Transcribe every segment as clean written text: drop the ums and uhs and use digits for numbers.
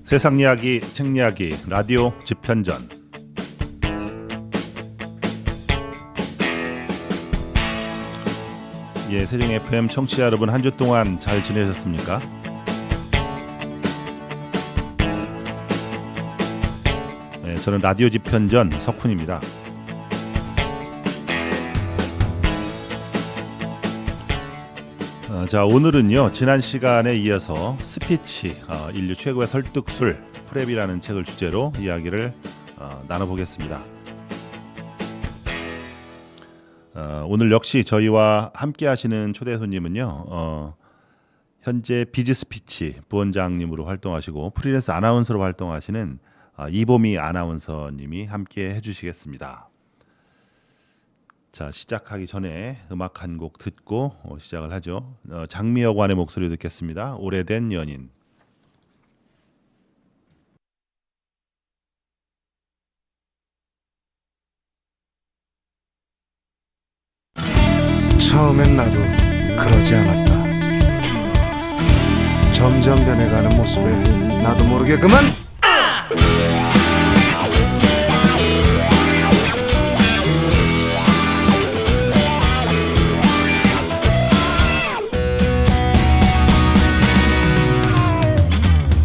세상 이야기, 책 이야기, 라디오 집현전. 세종 FM 청취자 여러분, 한 주 동안 잘 지내셨습니까? 저는 라디오 집현전 석훈입니다. 자, 오늘은요, 지난 시간에 이어서 스피치, 인류 최고의 설득술, 프랩이라는 책을 주제로 이야기를 나눠보겠습니다. 오늘 역시 저희와 함께 하시는 초대 손님은요, 현재 비즈스피치 부원장님으로 활동하시고 프리랜서 아나운서로 활동하시는 이보미 아나운서님이 함께 해주시겠습니다. 자, 시작하기 전에 음악 한 곡 듣고 시작을 하죠. 장미여관의 목소리 듣겠습니다. 오래된 연인. 처음엔 나도 그러지 않았다. 점점 변해가는 모습에 나도 모르게 그만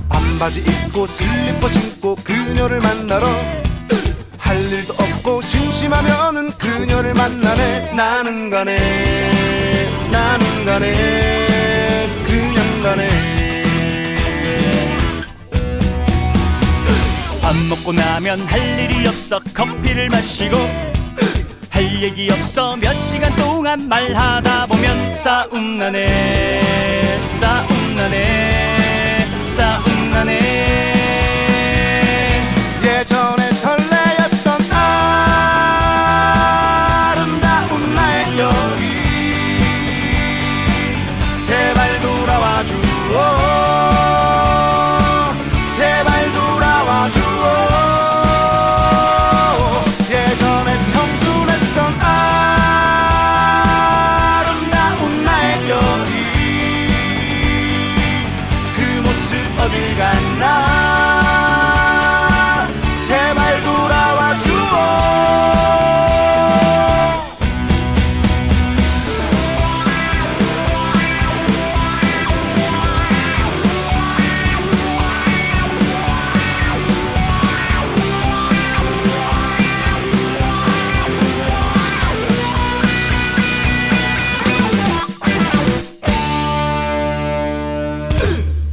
반바지 입고 슬리퍼 신고 그녀를 만나러 할 일도 없고 심심하면은 그녀를 만나네. 나는 가네 그냥 가네. 밥 먹고 나면 할 일이 없어 커피를 마시고 할 얘기 없어 몇 시간 동안 말하다 보면 싸움 나네. 예전에 설레였던 아름다운 나의 여인, 제발 돌아와 주오. 제발 돌아와 주오. 예전에 청순했던 아름다운 나의 여인, 그 모습 어딜 갔나. 제발 돌아와 주오.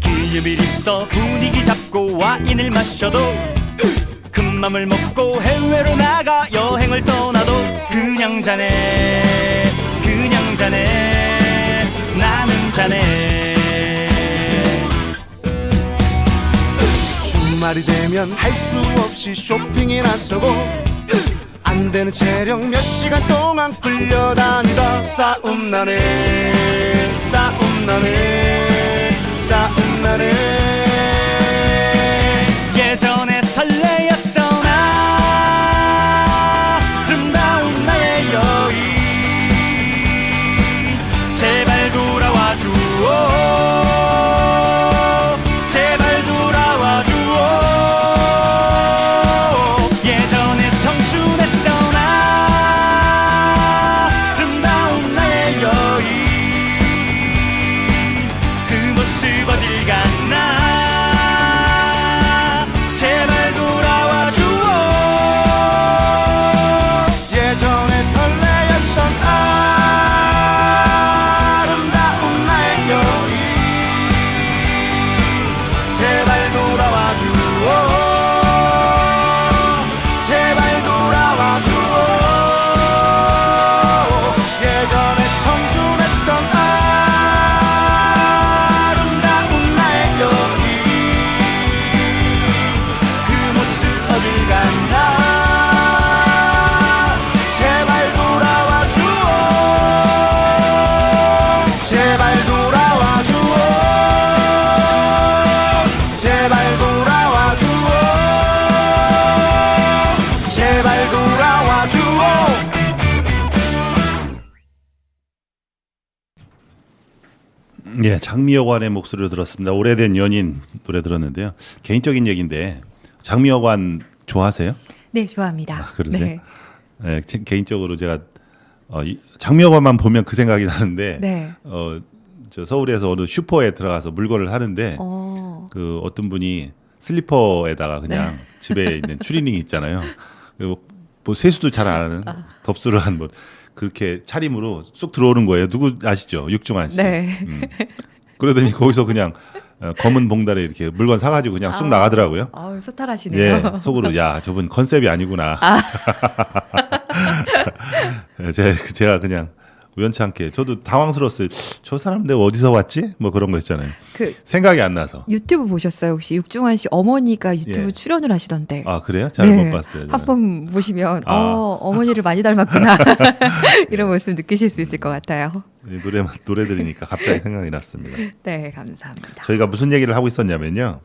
기념일 있어 분위기 잡고 와인을 마셔도 큰 맘을 먹고 해외로 나가 여행을 떠나도 그냥 자네 나는 자네. 주말이 되면 할 수 없이 쇼핑에 나서고 안 되는 체력 몇 시간 동안 끌려다니다 싸움 나네. 예전에 설레였던 아름다운 나의 여인, 제발 돌아와 주오. 제발 돌아와 주오. 예전에 청순했던 아름다운 나의 여인, 그 모습 어딜 갔나. 예, 장미여관의 목소리를 들었습니다. 오래된 연인 노래 들었는데요. 개인적인 얘기인데 장미여관 좋아하세요? 네, 좋아합니다. 그러세요? 네. 네, 개인적으로 제가 장미여관만 보면 그 생각이 나는데 네. 저 서울에서 어느 슈퍼에 들어가서 물건을 사는데 그 어떤 분이 슬리퍼에다가 그냥 집에 있는 추리닝 있잖아요. 그리고 뭐 세수도 잘 안 하는 덥수룩한 뭐 그렇게 차림으로 쑥 들어오는 거예요. 누구 아시죠? 육중한 씨. 네. 그러더니 거기서 그냥 검은 봉다리에 이렇게 물건 사가지고 그냥 쑥 나가더라고요. 소탈하시네요. 예, 속으로 야 저분 컨셉이 아니구나. 제가 그냥 우연치 않게 저도 당황스러웠어요. 저 사람 내가 어디서 왔지? 뭐 그런 거 있잖아요. 생각이 안 나서. 유튜브 보셨어요? 혹시 육중한 씨 어머니가 유튜브 예. 출연을 하시던데. 아 그래요? 잘 못 봤어요. 저는. 한번 보시면 어머니를 많이 닮았구나 이런 모습 느끼실 수 있을 것 같아요. 노래 들으니까 갑자기 생각이 났습니다. 네, 감사합니다. 저희가 무슨 얘기를 하고 있었냐면요.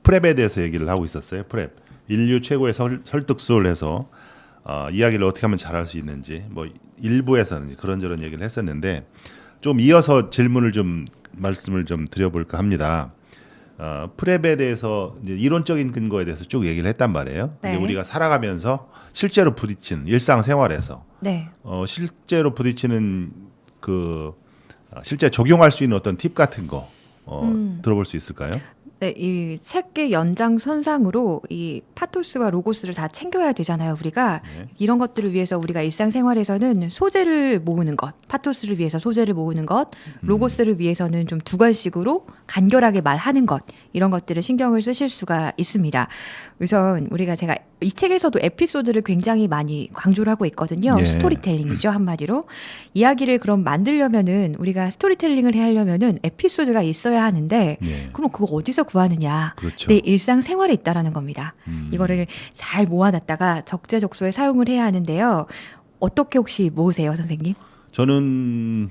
프랩에 대해서 얘기를 하고 있었어요. 프랩. 인류 최고의 설득술 해서 이야기를 어떻게 하면 잘할 수 있는지 뭐 일부에서는 그런저런 얘기를 했었는데 좀 이어서 질문을 좀 말씀을 좀 드려볼까 합니다. 프랩에 대해서 이제 이론적인 근거에 대해서 쭉 얘기를 했단 말이에요. 네. 이제 우리가 살아가면서 실제로 부딪히는 일상생활에서 네. 실제로 부딪히는 실제 적용할 수 있는 어떤 팁 같은 거 들어볼 수 있을까요? 네, 이 책의 연장선상으로 이 파토스와 로고스를 다 챙겨야 되잖아요, 우리가. 네. 이런 것들을 위해서 우리가 일상생활에서는 소재를 모으는 것, 파토스를 위해서 소재를 모으는 것, 로고스를 위해서는 좀 두괄식으로 간결하게 말하는 것, 이런 것들을 신경을 쓰실 수가 있습니다. 우선 제가 이 책에서도 에피소드를 굉장히 많이 강조를 하고 있거든요. 예. 스토리텔링이죠, 한마디로. 이야기를 그럼 만들려면은 우리가 스토리텔링을 해야 하려면은 에피소드가 있어야 하는데 예. 그럼 그거 어디서 구하느냐? 그렇죠. 내 일상생활에 있다라는 겁니다. 이거를 잘 모아놨다가 적재적소에 사용을 해야 하는데요. 어떻게 혹시 모으세요, 선생님? 저는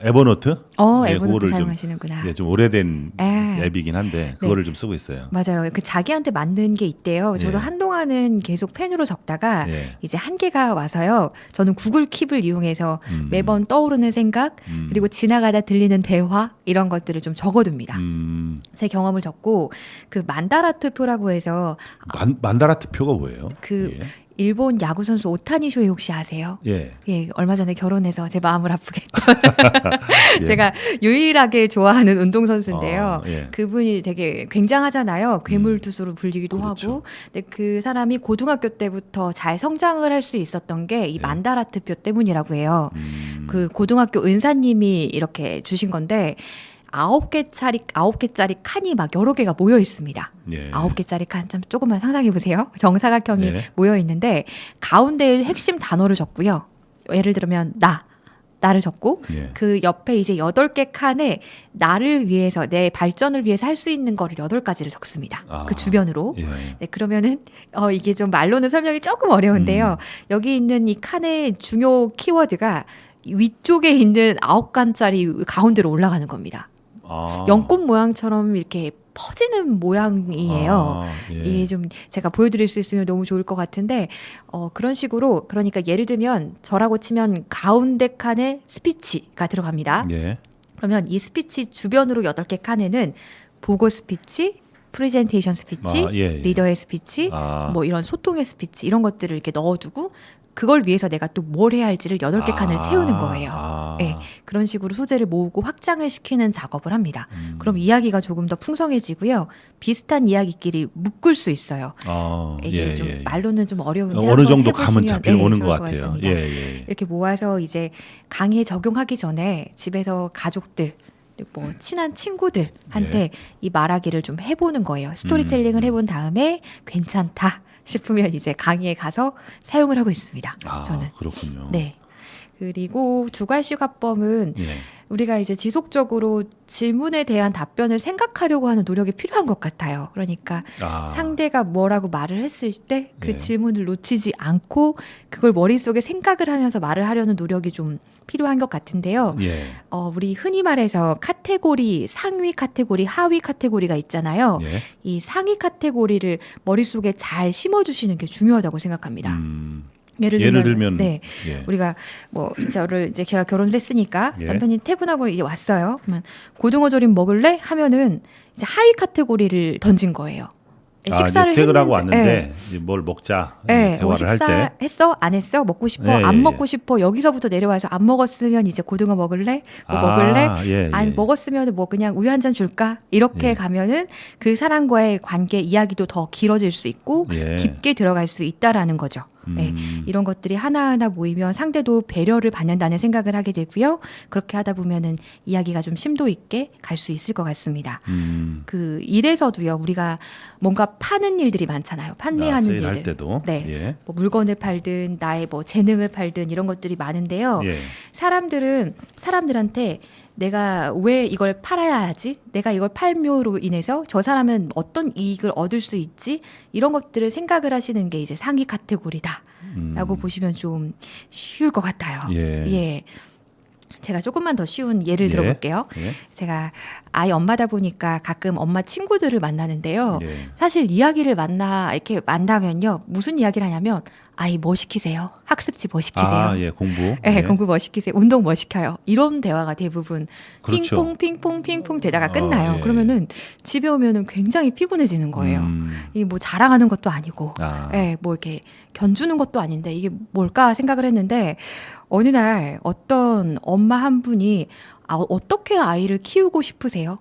에버노트? 예, 에버노트 그거를 사용하시는구나. 좀 오래된 예. 앱이긴 한데 그거를 좀 쓰고 있어요. 맞아요. 자기한테 맞는 게 있대요. 저도 예. 한동안은 계속 펜으로 적다가 예. 이제 한계가 와서요. 저는 구글 킵을 이용해서 매번 떠오르는 생각 그리고 지나가다 들리는 대화 이런 것들을 좀 적어둡니다. 제 경험을 적고 그 만다라트표라고 해서 만다라트표가 뭐예요? 예. 일본 야구 선수 오타니 쇼헤이 혹시 아세요? 예. 예, 얼마 전에 결혼해서 제 마음을 아프게 했던 예. 제가 유일하게 좋아하는 운동선수인데요. 예. 그분이 되게 굉장하잖아요. 괴물투수로 불리기도 그렇죠. 하고. 근데 그 사람이 고등학교 때부터 잘 성장을 할 수 있었던 게 이 예. 만다라트표 때문이라고 해요. 그 고등학교 은사님이 이렇게 주신 건데 9개짜리 칸이 막 여러 개가 모여 있습니다. 예. 9개짜리 칸 참 조금만 상상해 보세요. 정사각형이 예. 모여 있는데 가운데에 핵심 단어를 적고요. 예를 들면 나를 적고 예. 그 옆에 이제 8개 칸에 나를 위해서 내 발전을 위해서 할 수 있는 거를 8가지를 적습니다. 그 주변으로. 예. 네, 그러면은 이게 좀 말로는 설명이 조금 어려운데요. 여기 있는 이 칸의 중요 키워드가 위쪽에 있는 9칸짜리 가운데로 올라가는 겁니다. 연꽃 모양처럼 이렇게 퍼지는 모양이에요. 예. 이게 좀 제가 보여드릴 수 있으면 너무 좋을 것 같은데 그런 식으로 그러니까 예를 들면 저라고 치면 가운데 칸에 스피치가 들어갑니다. 예. 그러면 이 스피치 주변으로 8개 칸에는 보고 스피치, 프레젠테이션 스피치, 예. 리더의 스피치, 뭐 이런 소통의 스피치 이런 것들을 이렇게 넣어두고 그걸 위해서 내가 또 뭘 해야 할지를 8개 칸을 채우는 거예요. 네, 그런 식으로 소재를 모으고 확장을 시키는 작업을 합니다. 그럼 이야기가 조금 더 풍성해지고요. 비슷한 이야기끼리 묶을 수 있어요. 이게 좀 말로는 좀 어려운데 어느 정도 해보시면, 감은 잡히는 오는 것 좋을 같아요. 같습니다. 예. 이렇게 모아서 이제 강의에 적용하기 전에 집에서 가족들 그리고 뭐 친한 친구들한테 이 말하기를 좀 해보는 거예요. 스토리텔링을 해본 다음에 괜찮다 싶으면 이제 강의에 가서 사용을 하고 있습니다. 저는. 그렇군요. 네. 그리고 두괄식 화법은 예. 우리가 이제 지속적으로 질문에 대한 답변을 생각하려고 하는 노력이 필요한 것 같아요. 그러니까 상대가 뭐라고 말을 했을 때 그 예. 질문을 놓치지 않고 그걸 머릿속에 생각을 하면서 말을 하려는 노력이 좀 필요한 것 같은데요. 예. 우리 흔히 말해서 카테고리, 상위 카테고리, 하위 카테고리가 있잖아요. 예. 이 상위 카테고리를 머릿속에 잘 심어주시는 게 중요하다고 생각합니다. 예를 들면 네. 예. 우리가 뭐 저를 이제 제가 결혼을 했으니까 예. 남편이 퇴근하고 이제 왔어요. 그러면 고등어 조림 먹을래? 하면은 이제 하위 카테고리를 던진 거예요. 식사를 이제 퇴근하고 했는지, 왔는데 이제 뭘 먹자 네, 대화를 할 때. 식사 했어? 안 했어? 먹고 싶어? 예, 안 예, 먹고 싶어? 여기서부터 내려와서 안 먹었으면 이제 고등어 먹을래? 뭐 먹을래? 예, 안 예. 먹었으면 뭐 그냥 우유 한 잔 줄까? 이렇게 예. 가면은 그 사람과의 관계 이야기도 더 길어질 수 있고 예. 깊게 들어갈 수 있다라는 거죠. 네, 이런 것들이 하나하나 모이면 상대도 배려를 받는다는 생각을 하게 되고요. 그렇게 하다 보면은 이야기가 좀 심도 있게 갈 수 있을 것 같습니다. 그 일에서도요, 우리가 뭔가 파는 일들이 많잖아요. 판매하는 세일할 일들. 때도. 네. 예. 뭐 물건을 팔든 나의 뭐 재능을 팔든 이런 것들이 많은데요. 예. 사람들한테 내가 왜 이걸 팔아야 하지? 내가 이걸 팔므로 인해서 저 사람은 어떤 이익을 얻을 수 있지? 이런 것들을 생각을 하시는 게 이제 상위 카테고리다라고 보시면 좀 쉬울 것 같아요. 예. 제가 조금만 더 쉬운 예를 예. 들어볼게요. 예. 제가 아이 엄마다 보니까 가끔 엄마 친구들을 만나는데요. 예. 사실 이야기를 이렇게 만나면요. 무슨 이야기를 하냐면 아이 뭐 시키세요? 학습지 뭐 시키세요? 예, 공부. 네, 공부 뭐 시키세요? 운동 뭐 시켜요? 이런 대화가 대부분 그렇죠. 핑퐁 되다가 끝나요. 예. 그러면은 집에 오면은 굉장히 피곤해지는 거예요. 이게 뭐 자랑하는 것도 아니고, 뭐 이렇게 견주는 것도 아닌데 이게 뭘까 생각을 했는데 어느 날 어떤 엄마 한 분이 어떻게 아이를 키우고 싶으세요?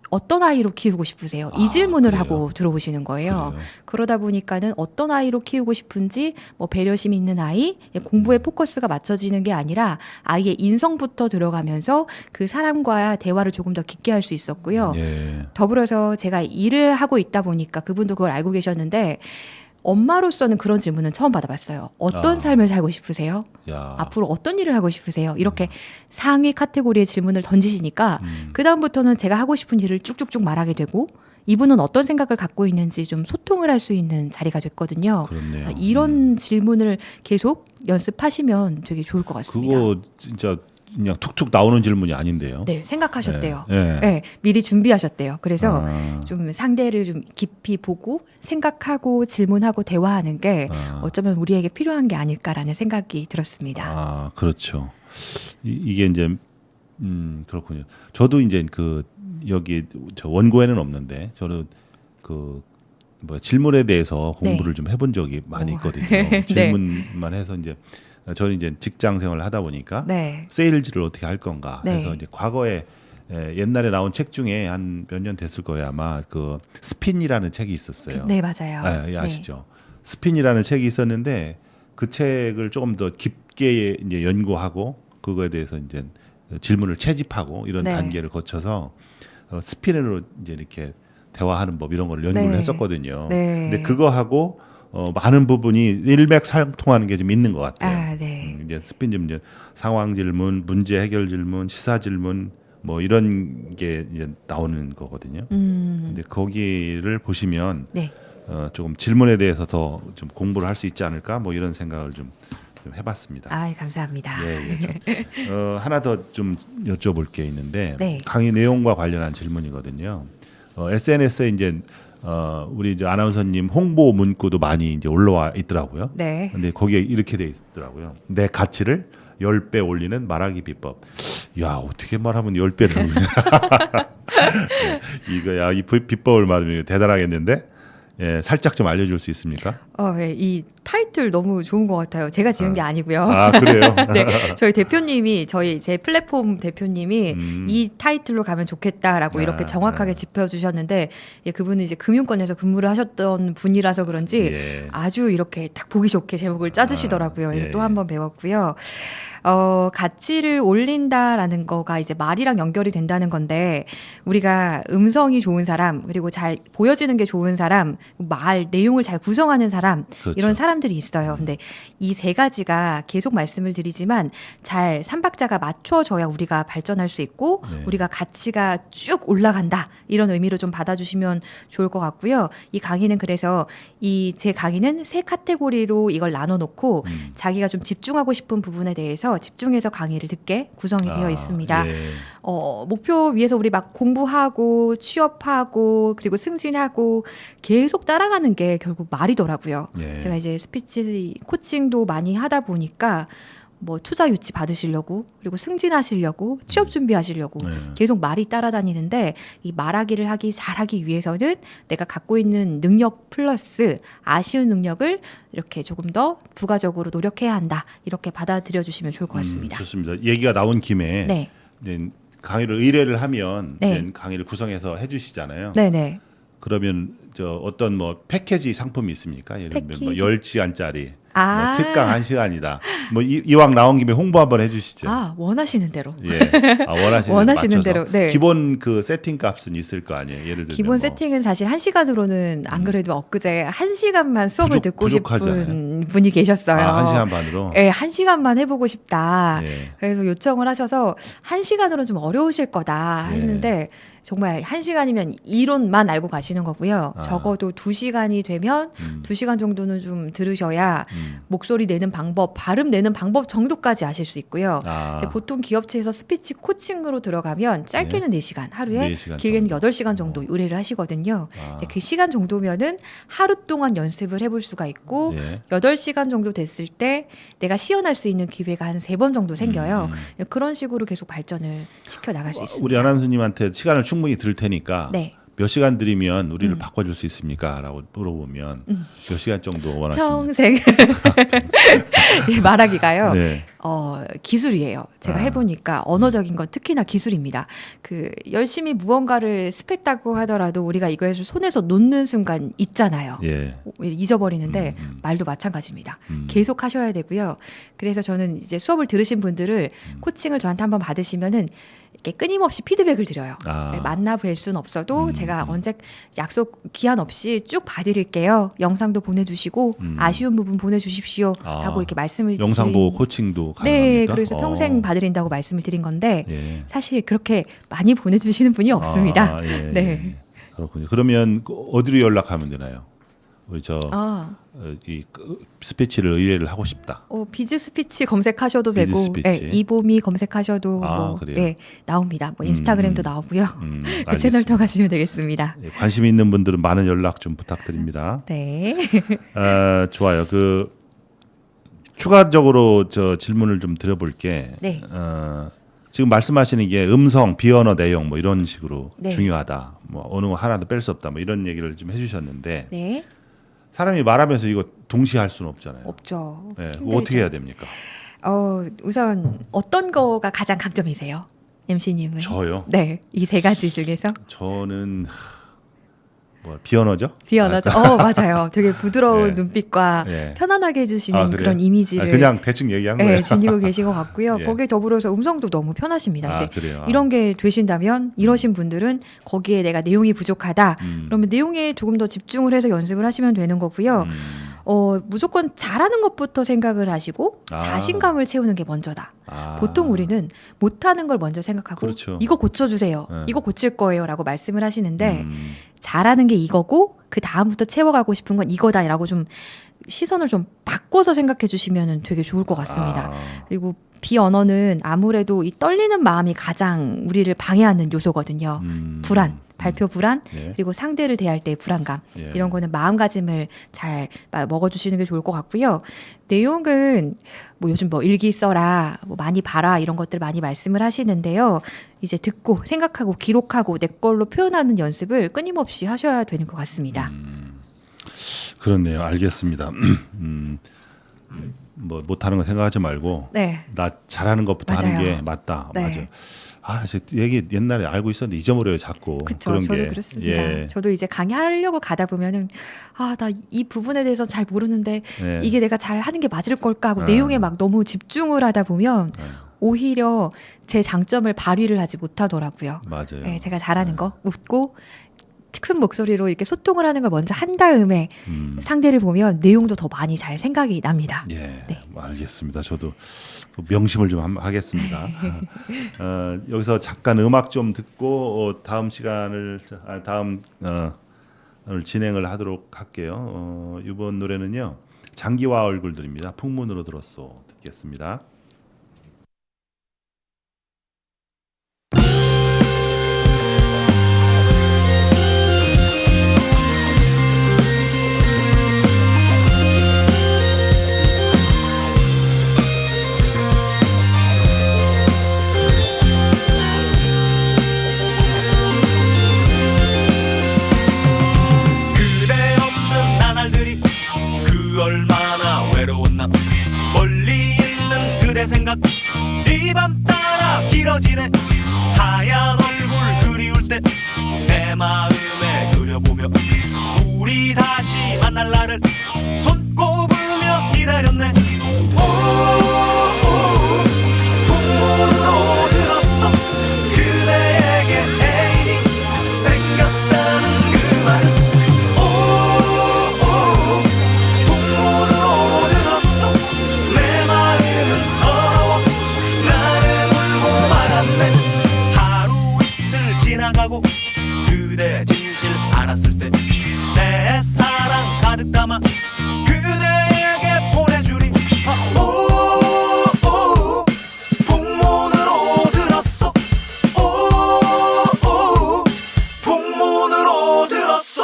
어떤 아이로 키우고 싶으세요? 이 질문을 그래요? 하고 들어보시는 거예요. 그래요? 그러다 보니까는 어떤 아이로 키우고 싶은지 뭐 배려심 있는 아이, 공부에 포커스가 맞춰지는 게 아니라 아이의 인성부터 들어가면서 그 사람과 대화를 조금 더 깊게 할 수 있었고요. 예. 더불어서 제가 일을 하고 있다 보니까 그분도 그걸 알고 계셨는데 엄마로서는 그런 질문은 처음 받아봤어요. 어떤 삶을 살고 싶으세요? 야. 앞으로 어떤 일을 하고 싶으세요? 이렇게 상위 카테고리의 질문을 던지시니까 그다음부터는 제가 하고 싶은 일을 쭉쭉쭉 말하게 되고 이분은 어떤 생각을 갖고 있는지 좀 소통을 할 수 있는 자리가 됐거든요. 그렇네요. 이런 질문을 계속 연습하시면 되게 좋을 것 같습니다. 그거 진짜 그냥 툭툭 나오는 질문이 아닌데요. 네, 생각하셨대요. 예. 네, 미리 준비하셨대요. 그래서 아. 좀 상대를 좀 깊이 보고 생각하고 질문하고 대화하는 게 어쩌면 우리에게 필요한 게 아닐까라는 생각이 들었습니다. 그렇죠. 이게 이제 그렇군요. 저도 이제 그 여기 저 원고에는 없는데 저는 그 뭐 질문에 대해서 공부를 좀 해본 적이 많이 있거든요. 네. 질문만 해서 이제 저는 이제 직장 생활을 하다 보니까 네. 세일즈를 어떻게 할 건가 네. 해서 이제 과거에 옛날에 나온 책 중에 한 몇 년 됐을 거예요. 아마 그 스핀이라는 책이 있었어요. 네, 맞아요. 예, 아시죠? 스핀이라는 책이 있었는데 그 책을 조금 더 깊게 이제 연구하고 그거에 대해서 이제 질문을 채집하고 이런 네. 단계를 거쳐서 스핀으로 이제 이렇게 대화하는 법 이런 걸 연구를 네. 했었거든요. 네. 근데 그거하고 많은 부분이 일맥상통하는 게 좀 있는 것 같아요. 네. 이제 스핀 질문, 상황 질문, 문제 해결 질문, 시사 질문 뭐 이런 게 이제 나오는 거거든요. 근데 거기를 보시면 네. 조금 질문에 대해서 더 좀 공부를 할 수 있지 않을까 뭐 이런 생각을 좀 해봤습니다. 감사합니다. 하나 더 좀 여쭤볼 게 있는데 네. 강의 내용과 관련한 질문이거든요. SNS에 이제 우리 이제 아나운서님 홍보 문구도 많이 이제 올라와 있더라고요. 네. 근데 거기에 이렇게 돼 있더라고요. 내 가치를 10배 올리는 말하기 비법. 야, 어떻게 말하면 10배를 올리냐. 이거야, 이 비법을 말하면 대단하겠는데. 예, 살짝 좀 알려줄 수 있습니까? 네, 이 타이틀 너무 좋은 것 같아요. 제가 지은 게 아니고요. 그래요? 네, 저희 대표님이 제 플랫폼 대표님이 이 타이틀로 가면 좋겠다라고 이렇게 정확하게 짚어주셨는데 그분은 이제 금융권에서 근무를 하셨던 분이라서 그런지 아주 이렇게 딱 보기 좋게 제목을 짜주시더라고요. 그래서 또 한 번 배웠고요. 가치를 올린다라는 거가 이제 말이랑 연결이 된다는 건데 우리가 음성이 좋은 사람 그리고 잘 보여지는 게 좋은 사람 말 내용을 잘 구성하는 사람 그렇죠. 이런 사람들이 있어요. 근데 이 세 가지가 계속 말씀을 드리지만 잘 삼박자가 맞춰져야 우리가 발전할 수 있고 우리가 가치가 쭉 올라간다 이런 의미로 좀 받아주시면 좋을 것 같고요. 이 강의는 그래서 제 강의는 세 카테고리로 이걸 나눠놓고 자기가 좀 집중하고 싶은 부분에 대해서 집중해서 강의를 듣게 구성이 되어 있습니다. 목표 위해서 우리 막 공부하고 취업하고 그리고 승진하고 계속 따라가는 게 결국 말이더라고요. 제가 이제 스피치 코칭도 많이 하다 보니까 뭐 투자 유치 받으시려고 그리고 승진하시려고 취업 준비하시려고 네. 계속 말이 따라다니는데 이 말하기를 잘하기 위해서는 내가 갖고 있는 능력 플러스 아쉬운 능력을 이렇게 조금 더 부가적으로 노력해야 한다. 이렇게 받아들여 주시면 좋을 것 같습니다. 좋습니다. 얘기가 나온 김에 네. 이제 강의를 의뢰를 하면 네. 이제 강의를 구성해서 해주시잖아요. 네네. 그러면 저 어떤 뭐 패키지 상품이 있습니까? 예를 들면 뭐 패키지? 10시간짜리 아. 뭐 특강 1시간이다. 뭐 이왕 나온 김에 홍보 한번 해주시죠. 원하시는 대로. 예, 원하시는, 원하시는 대로 대로, 네. 기본 그 세팅 값은 있을 거 아니에요. 예를 들면 기본 뭐. 세팅은 사실 1시간으로는 안 그래도 엊그제 1시간만 수업을 듣고 부족하잖아요. 싶은 분이 계셨어요. 1시간 반으로. 네, 1시간만 해보고 싶다. 예. 그래서 요청을 하셔서 1시간으로는 좀 어려우실 거다 예. 했는데 정말 1시간이면 이론만 알고 가시는 거고요. 아. 적어도 2시간이 되면 2시간 정도는 좀 들으셔야 목소리 내는 방법, 발음 내는 방법 정도까지 아실 수 있고요. 아. 이제 보통 기업체에서 스피치 코칭으로 들어가면 짧게는 4시간, 하루에 4시간 길게는 정도. 8시간 정도 의뢰를 하시거든요. 아. 이제 그 시간 정도면은 하루 동안 연습을 해볼 수가 있고 예. 8시간 정도 됐을 때 내가 시연할 수 있는 기회가 한 3번 정도 생겨요. 그런 식으로 계속 발전을 시켜 나갈 수 있습니다. 우리 아나운서님한테 시간을 충분히 들을 테니까 네. 몇 시간 드리면 우리를 바꿔줄 수 있습니까? 라고 물어보면 몇 시간 정도 원하십니까? 평생 예, 말하기가요. 네. 기술이에요. 제가 해보니까 언어적인 건 특히나 기술입니다. 그 열심히 무언가를 습했다고 하더라도 우리가 이거에 손에서 놓는 순간 있잖아요. 예. 잊어버리는데 말도 마찬가지입니다. 계속 하셔야 되고요. 그래서 저는 이제 수업을 들으신 분들을 코칭을 저한테 한번 받으시면은 이렇게 끊임없이 피드백을 드려요. 아. 네, 만나 뵐 수는 없어도 제가 언제 약속 기한 없이 쭉 봐드릴게요. 영상도 보내주시고 아쉬운 부분 보내주십시오. 아. 하고 이렇게 말씀을 영상 드린- 보고 코칭도 가능합니까? 네, 그래서 평생 봐드린다고 말씀을 드린 건데 예. 사실 그렇게 많이 보내주시는 분이 없습니다. 아, 예, 네. 예. 그렇군요. 그러면 어디로 연락하면 되나요? 우리 이 스피치를 의뢰를 하고 싶다. 비즈 스피치 검색하셔도 비즈 되고, 스피치. 네, 이보미 검색하셔도 아, 뭐, 그래요? 네, 나옵니다. 뭐 인스타그램도 나오고요. 그 채널 알겠습니다. 통하시면 되겠습니다. 예, 관심 있는 분들은 많은 연락 좀 부탁드립니다. 네. 좋아요. 그 추가적으로 저 질문을 좀 드려볼게. 네. 지금 말씀하시는 게 음성, 비언어 내용 뭐 이런 식으로 네. 중요하다. 뭐 어느 거 하나도 뺄 수 없다. 뭐 이런 얘기를 좀 해주셨는데 네. 사람이 말하면서 이거 동시에 할 수는 없잖아요. 없죠. 네, 그거 힘들죠. 어떻게 해야 됩니까? 우선 어떤 거가 가장 강점이세요? MC님은? 저요? 네. 이 세 가지 중에서? 저는 비언어죠? 비언어죠. 맞아요. 되게 부드러운 네. 눈빛과 네. 편안하게 해주시는 아, 그래요? 그런 이미지를 그냥 대충 얘기한 거예요. 네, 지니고 계신 것 같고요. 예. 거기에 더불어서 음성도 너무 편하십니다. 이제 그래요. 이런 게 되신다면 이러신 분들은 거기에 내가 내용이 부족하다. 그러면 내용에 조금 더 집중을 해서 연습을 하시면 되는 거고요. 무조건 잘하는 것부터 생각을 하시고 아. 자신감을 채우는 게 먼저다. 아. 보통 우리는 못하는 걸 먼저 생각하고 그렇죠. 이거 고쳐주세요. 네. 이거 고칠 거예요. 라고 말씀을 하시는데 음. 잘하는 게 이거고 그 다음부터 채워가고 싶은 건 이거다라고 좀 시선을 좀 바꿔서 생각해 주시면 되게 좋을 것 같습니다. 아. 그리고 비언어는 아무래도 이 떨리는 마음이 가장 우리를 방해하는 요소거든요. 불안, 발표 불안, 예. 그리고 상대를 대할 때의 불안감 예. 이런 거는 마음가짐을 잘 먹어주시는 게 좋을 것 같고요. 내용은 뭐 요즘 뭐 일기 써라, 뭐 많이 봐라 이런 것들 많이 말씀을 하시는데요. 이제 듣고 생각하고 기록하고 내 걸로 표현하는 연습을 끊임없이 하셔야 되는 것 같습니다. 그렇네요. 알겠습니다. 뭐 못하는 거 생각하지 말고 네. 나 잘하는 것부터 하는 맞아요. 게 맞다. 네. 맞아. 얘기 옛날에 알고 있었는데 잊어버려요 자꾸. 그렇죠. 그런 저도 게. 그렇습니다. 예. 저도 이제 강의하려고 가다 보면은 나 이 부분에 대해서 잘 모르는데 예. 이게 내가 잘 하는 게 맞을 걸까 하고 아. 내용에 막 너무 집중을 하다 보면 오히려 제 장점을 발휘를 하지 못하더라고요. 맞아요. 네, 제가 잘하는 거 웃고 큰 목소리로 이렇게 소통을 하는 걸 먼저 한 다음에 상대를 보면 내용도 더 많이 잘 생각이 납니다. 예, 네. 뭐 알겠습니다. 저도 그 명심을 좀 하겠습니다. 여기서 잠깐 음악 좀 듣고 다음 시간을 오늘 진행을 하도록 할게요. 이번 노래는요 장기화 얼굴들입니다. 풍문으로 들었소 듣겠습니다. 얼마나 외로웠나 멀리 있는 그대 생각 이 밤 따라 길어지네 하얀 얼굴 그리울 때 내 마음에 그려보며 우리 다시 만날 날을 손꼽으며 기다렸네 오오오 풍문으로 들었어 그대에게 애인이 생겼다는 그 말을 오오오 풍문으로 들었어 내 마음은 서러워 나는 울고 말았네 하루 이틀 지나가고 그대 진실 알았을 때 내 사랑 가득 담아 그대에게 보내주리 오오오 풍문으로 들었어 오오오 풍문으로 들었어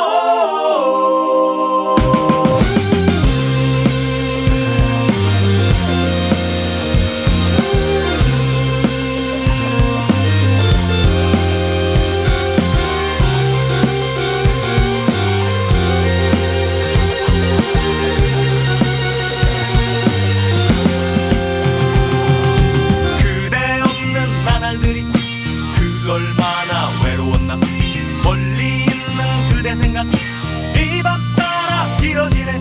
그대 없는 나날들이 그 얼마나 외로웠나 멀리 있는 그대 생각 이 밤 따라 길어지네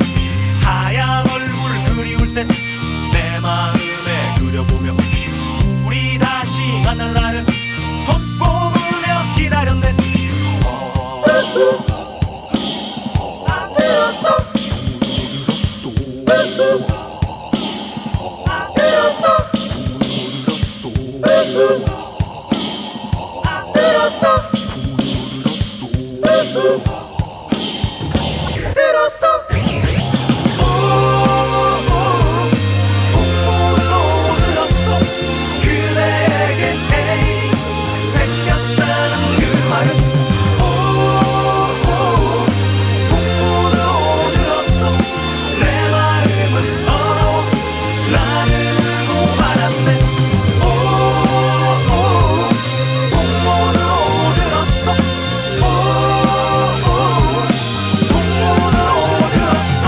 하얀 얼굴 그리울 때 내 마음에 그려보며 우리 다시 만날 날을 손꼽으며 기다렸네 안 들었어 안 들었어 안 들었어 들었어 오오오 풍문으로 들었어 그대에게 애인이 생겼다는 그 말을 오오오 풍문으로 들었어 내 마음은 서러워 나는 울고 말았네 오오오 풍문으로 들었어 오오오 풍문으로 들었어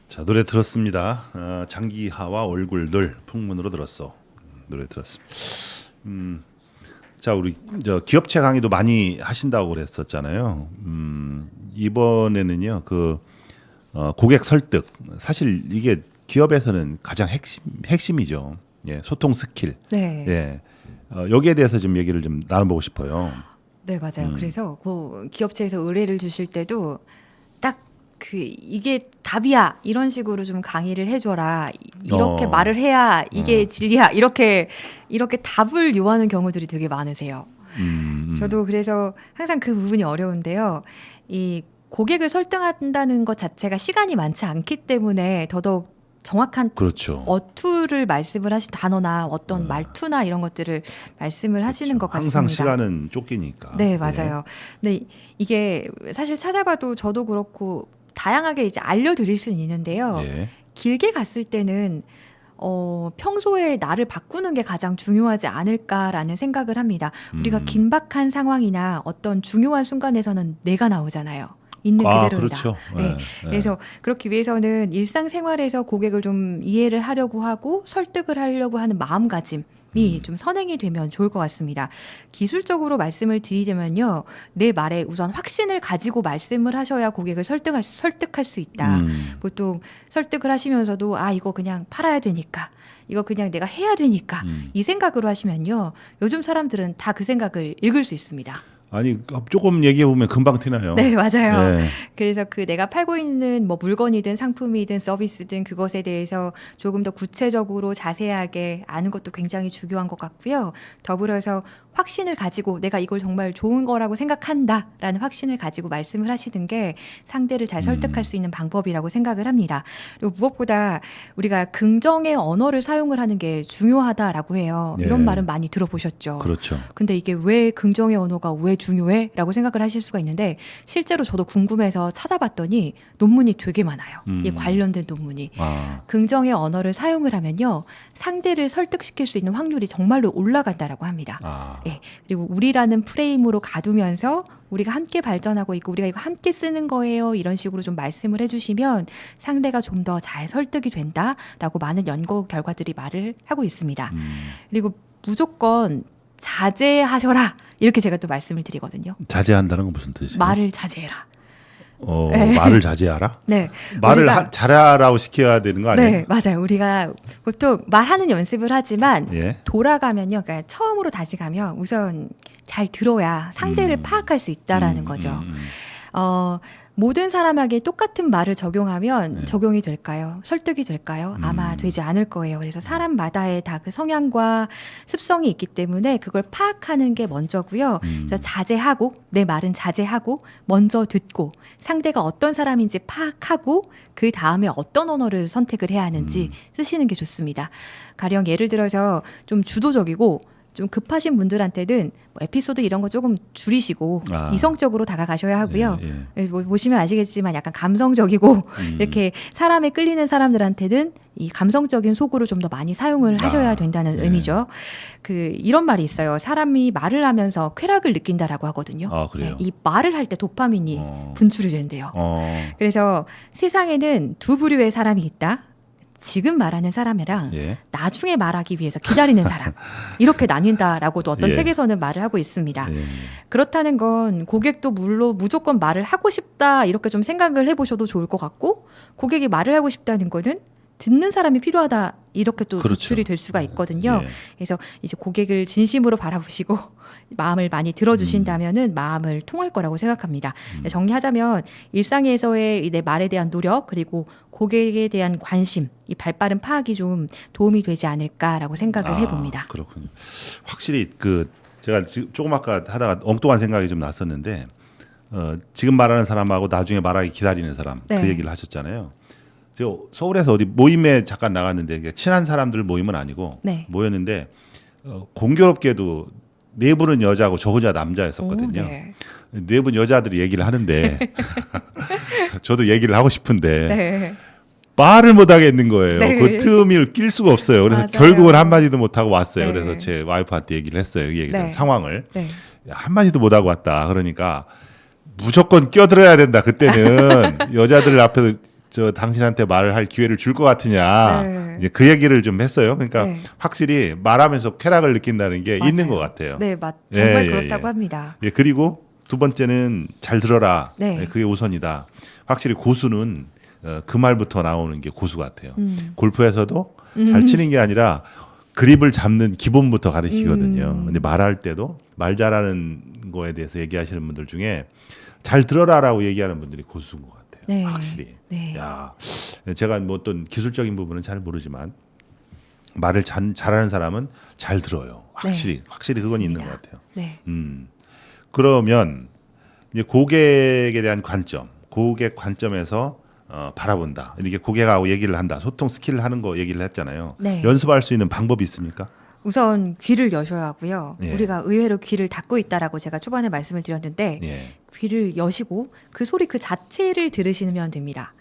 자, 노래 들었습니다. 장기하와 얼굴들 풍문으로 들었어. 노래 들었습니다. 자, 우리 저 기업체 강의도 많이 하신다고 그랬었잖아요. 이번에는요, 그 고객 설득. 사실 이게 기업에서는 가장 핵심이죠. 예, 소통 스킬. 네. 예, 여기에 대해서 좀 얘기를 좀 나눠보고 싶어요. 네, 맞아요. 그래서 그 기업체에서 의뢰를 주실 때도 딱 그 이게 답이야 이런 식으로 좀 강의를 해줘라 이렇게 말을 해야 이게 진리야 이렇게 답을 요하는 경우들이 되게 많으세요. 저도 그래서 항상 그 부분이 어려운데요. 이 고객을 설득한다는 것 자체가 시간이 많지 않기 때문에 더더욱 정확한 그렇죠. 어투를 말씀을 하신 단어나 어떤 말투나 이런 것들을 말씀을 하시는 것 같습니다. 항상 시간은 쫓기니까. 네, 맞아요. 근데 이게 사실 찾아봐도 저도 그렇고 다양하게 이제 알려드릴 수는 있는데요. 예. 길게 갔을 때는 평소에 나를 바꾸는 게 가장 중요하지 않을까라는 생각을 합니다. 우리가 긴박한 상황이나 어떤 중요한 순간에서는 내가 나오잖아요. 있는 그대로이다. 그렇죠. 네. 그래서 그렇기 위해서는 일상생활에서 고객을 좀 이해를 하려고 하고 설득을 하려고 하는 마음가짐이 좀 선행이 되면 좋을 것 같습니다. 기술적으로 말씀을 드리자면요. 내 말에 우선 확신을 가지고 말씀을 하셔야 고객을 설득할 수 있다. 보통 설득을 하시면서도 이거 그냥 팔아야 되니까 이거 그냥 내가 해야 되니까 이 생각으로 하시면요. 요즘 사람들은 다 그 생각을 읽을 수 있습니다. 아니 조금 얘기해 보면 금방 티나요. 네, 맞아요. 네. 그래서 그 내가 팔고 있는 뭐 물건이든 상품이든 서비스든 그것에 대해서 조금 더 구체적으로 자세하게 아는 것도 굉장히 중요한 것 같고요. 더불어서 확신을 가지고 내가 이걸 정말 좋은 거라고 생각한다라는 확신을 가지고 말씀을 하시는 게 상대를 잘 설득할 수 있는 방법이라고 생각을 합니다. 그리고 무엇보다 우리가 긍정의 언어를 사용을 하는 게 중요하다라고 해요. 이런 예. 말은 많이 들어보셨죠. 그렇죠. 근데 이게 왜 긍정의 언어가 왜 중요해? 라고 생각을 하실 수가 있는데 실제로 저도 궁금해서 찾아봤더니 논문이 되게 많아요. 이 관련된 논문이. 아, 긍정의 언어를 사용을 하면요. 상대를 설득시킬 수 있는 확률이 정말로 올라간다라고 합니다. 아. 예, 그리고 우리라는 프레임으로 가두면서 우리가 함께 발전하고 있고 우리가 이거 함께 쓰는 거예요. 이런 식으로 좀 말씀을 해주시면 상대가 좀 더 잘 설득이 된다라고 많은 연구 결과들이 말을 하고 있습니다. 그리고 무조건 자제하셔라. 이렇게 제가 또 말씀을 드리거든요. 자제한다는 건 무슨 뜻이에요? 말을 자제해라. 말을 자제하라? 네. 말을 우리가- 잘하라고 시켜야 되는 거 아니에요? 네, 맞아요. 우리가 보통 말하는 연습을 하지만 예. 돌아가면요. 그러니까 처음으로 다시 가면 우선 잘 들어야 상대를 파악할 수 있다라는 거죠. 모든 사람에게 똑같은 말을 적용하면 네. 적용이 될까요? 설득이 될까요? 아마 되지 않을 거예요. 그래서 사람마다의 다 그 성향과 습성이 있기 때문에 그걸 파악하는 게 먼저고요. 그래서 자제하고 내 말은 자제하고 먼저 듣고 상대가 어떤 사람인지 파악하고 그 다음에 어떤 언어를 선택을 해야 하는지 쓰시는 게 좋습니다. 가령 예를 들어서 좀 주도적이고 좀 급하신 분들한테는 뭐 에피소드 이런 거 조금 줄이시고 아. 이성적으로 다가가셔야 하고요. 예, 예. 예, 보시면 아시겠지만 약간 감성적이고 이렇게 사람에 끌리는 사람들한테는 이 감성적인 소구를 좀 더 많이 사용을 하셔야 된다는 예. 의미죠. 그 이런 말이 있어요. 사람이 말을 하면서 쾌락을 느낀다라고 하거든요. 아, 그래요? 이 말을 할 때 도파민이 어. 분출이 된대요. 어. 그래서 세상에는 두 부류의 사람이 있다. 지금 말하는 사람이랑 예. 나중에 말하기 위해서 기다리는 사람 이렇게 나뉜다라고도 어떤 예. 책에서는 말을 하고 있습니다. 예. 그렇다는 건 고객도 물론 무조건 말을 하고 싶다 이렇게 좀 생각을 해보셔도 좋을 것 같고 고객이 말을 하고 싶다는 거는 듣는 사람이 필요하다 이렇게 또 그렇죠. 노출이 될 수가 있거든요. 예. 그래서 이제 고객을 진심으로 바라보시고 마음을 많이 들어주신다면은 마음을 통할 거라고 생각합니다. 정리하자면 일상에서의 내 말에 대한 노력 그리고 고객에 대한 관심, 이 발빠른 파악이 좀 도움이 되지 않을까라고 생각을 해봅니다. 그렇군요. 확실히 그 제가 지금 조금 아까 하다가 엉뚱한 생각이 좀 났었는데 지금 말하는 사람하고 나중에 말하기 기다리는 사람 네. 그 얘기를 하셨잖아요. 제가 서울에서 어디 모임에 잠깐 나갔는데 친한 사람들 모임은 아니고 네. 모였는데 공교롭게도 네 분은 여자고 저 혼자 남자였었거든요. 오, 네. 네 분 여자들이 얘기를 하는데 저도 얘기를 하고 싶은데 네. 말을 못 하겠는 거예요. 네. 그 틈을 낄 수가 없어요. 그래서 맞아요. 결국은 한 마디도 못 하고 왔어요. 네. 그래서 제 와이프한테 얘기를 했어요. 이 얘기를 네. 상황을 네. 한 마디도 못 하고 왔다. 그러니까 무조건 끼어들어야 된다. 그때는 여자들 앞에서 저 당신한테 말을 할 기회를 줄 것 같으냐. 네. 이제 그 얘기를 좀 했어요. 그러니까 네. 확실히 말하면서 쾌락을 느낀다는 게 맞아요. 있는 것 같아요. 네, 정말 예, 그렇다고 예. 합니다. 예, 그리고 두 번째는 잘 들어라. 네. 예, 그게 우선이다. 확실히 고수는 그 말부터 나오는 게 고수 같아요. 골프에서도 잘 치는 게 아니라 그립을 잡는 기본부터 가르치거든요. 근데 말할 때도 말 잘하는 거에 대해서 얘기하시는 분들 중에 잘 들어라라고 얘기하는 분들이 고수인 것 같아요. 네. 확실히. 네. 야, 제가 뭐 어떤 기술적인 부분은 잘 모르지만 말을 잘하는 사람은 잘 들어요. 확실히 그건 있는 것 같아요. 네. 그러면 이제 고객에 대한 관점, 고객 관점에서 바라본다. 이렇게 고객하고 얘기를 한다. 소통 스킬을 하는 거 얘기를 했잖아요. 네. 연습할 수 있는 방법이 있습니까? 우선 귀를 여셔야 하고요. 예. 우리가 의외로 귀를 닫고 있다라고 제가 초반에 말씀을 드렸는데 예. 귀를 여시고 그 소리 그 자체를 들으시면 됩니다.